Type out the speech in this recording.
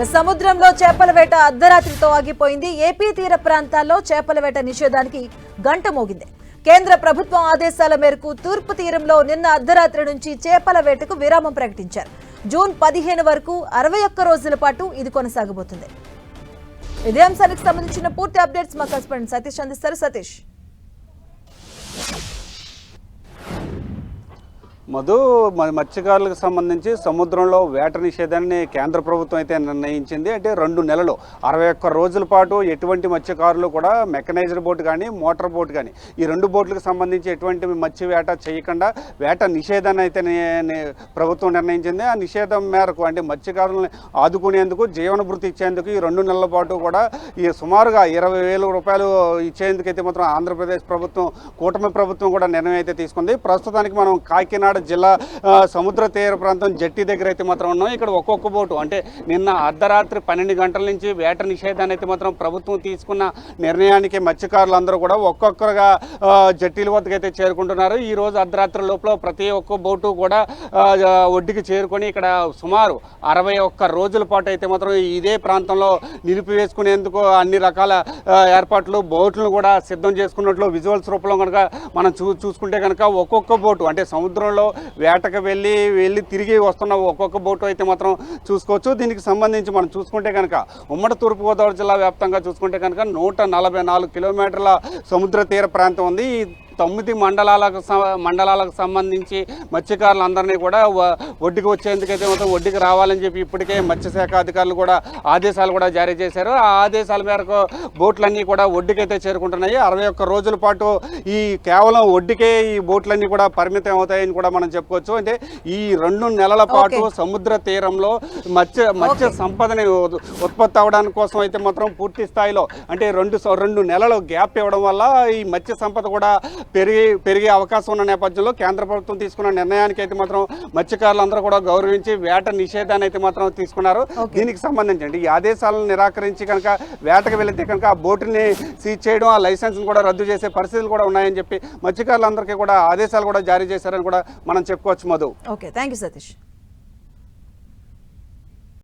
సముద్రంలో చేపల వేట అర్ధరాత్రితో ఆగిపోయింది. ఏపీ తీర ప్రాంతాల్లో చేపల వేట నిషేధానికి గంట మోగింది. కేంద్ర ప్రభుత్వం ఆదేశాల మేరకు తూర్పు తీరంలో నిన్న అర్ధరాత్రి నుంచి చేపల వేటకు విరామం ప్రకటించారు. జూన్ 15 వరకు 61 రోజుల పాటు ఇది కొనసాగబోతుంది. ఇదే అంశానికి సంబంధించిన పూర్తి అప్డేట్స్ మా కరెస్పాండెంట్ సతీష్ అందిస్తారు. సతీష్, మధు, మత్స్యకారులకు సంబంధించి సముద్రంలో వేట నిషేధాన్ని కేంద్ర ప్రభుత్వం అయితే నిర్ణయించింది. అంటే 2 నెలలు 61 రోజుల పాటు ఎటువంటి మత్స్యకారులు కూడా మెకనైజ్డ్ బోట్ కానీ మోటార్ బోట్ కానీ ఈ 2 బోట్లకు సంబంధించి ఎటువంటి మత్స్య వేట చేయకుండా వేట నిషేధాన్ని అయితే ప్రభుత్వం నిర్ణయించింది. ఆ నిషేధం మేరకు అంటే మత్స్యకారులను ఆదుకునేందుకు జీవన భృతి ఇచ్చేందుకు ఈ 2 నెలల పాటు కూడా ఈ సుమారుగా 20,000 రూపాయలు ఇచ్చేందుకు అయితే మాత్రం ఆంధ్రప్రదేశ్ ప్రభుత్వం, కూటమి ప్రభుత్వం కూడా నిర్ణయం అయితే తీసుకుంది. ప్రస్తుతానికి మనం కాకినాడ జిల్లా సముద్ర తీర ప్రాంతం జట్టి దగ్గర అయితే మాత్రం ఉన్నాం. ఇక్కడ ఒక్కొక్క బోటు అంటే నిన్న అర్ధరాత్రి 12 గంటల నుంచి వేట నిషేధాన్ని అయితే మాత్రం ప్రభుత్వం తీసుకున్న నిర్ణయానికి మత్స్యకారులందరూ కూడా ఒక్కొక్కరుగా జట్టీల వద్దకు అయితే చేరుకుంటున్నారు. ఈ రోజు అర్ధరాత్రి లోపల ప్రతి ఒక్క బోటు కూడా ఒడ్డుకి చేరుకొని ఇక్కడ సుమారు 61 రోజుల పాటు అయితే మాత్రం ఇదే ప్రాంతంలో నిలిపివేసుకునేందుకు అన్ని రకాల ఏర్పాట్లు, బోట్లను కూడా సిద్ధం చేసుకున్నట్లు విజువల్స్ రూపంలో కనుక మనం చూసుకుంటే కనుక ఒక్కొక్క బోటు అంటే సముద్రంలో వేటకు వెళ్ళి తిరిగి వస్తున్న ఒక్కొక్క బోటు అయితే మాత్రం చూసుకోవచ్చు. దీనికి సంబంధించి మనం చూసుకుంటే కనుక ఉమ్మడి తూర్పుగోదావరి జిల్లా వ్యాప్తంగా చూసుకుంటే కనుక 144 కిలోమీటర్ల సముద్ర తీర ప్రాంతం ఉంది. 9 మండలాలకు సంబంధించి మత్స్యకారులందరినీ కూడా ఒడ్డుకు వచ్చేందుకైతే మొత్తం ఒడ్డుకి రావాలని చెప్పి ఇప్పటికే మత్స్యశాఖ అధికారులు కూడా ఆదేశాలు కూడా జారీ చేశారు. ఆ ఆదేశాల మేరకు బోట్లన్నీ కూడా ఒడ్డుకైతే చేరుకుంటున్నాయి. 61 రోజుల పాటు ఈ కేవలం ఒడ్డుకే ఈ బోట్లన్నీ కూడా పరిమితం అవుతాయని కూడా మనం చెప్పుకోవచ్చు. అంటే ఈ 2 నెలల పాటు సముద్ర తీరంలో మత్స్య సంపదని ఉత్పత్తి అవడానికి కోసం అయితే మాత్రం పూర్తి స్థాయిలో అంటే 2 నెలలు గ్యాప్ ఇవ్వడం వల్ల ఈ మత్స్య సంపద కూడా పెరిగే అవకాశం ఉన్న నేపథ్యంలో కేంద్ర ప్రభుత్వం తీసుకున్న నిర్ణయానికి అయితే మాత్రం మత్స్యకారులందరూ కూడా గౌరవించి వేట నిషేధాన్ని అయితే మాత్రం తీసుకున్నారు. దీనికి సంబంధించి ఈ ఆదేశాలను నిరాకరించి కనుక వేటకు వెళితే కనుక ఆ బోటుని సీజ్ చేయడం, ఆ లైసెన్స్ కూడా రద్దు చేసే పరిస్థితులు కూడా ఉన్నాయని చెప్పి మత్స్యకారులందరికీ కూడా ఆదేశాలు కూడా జారీ చేశారని కూడా మనం చెప్పుకోవచ్చు. Madhu, okay, thank you Satish.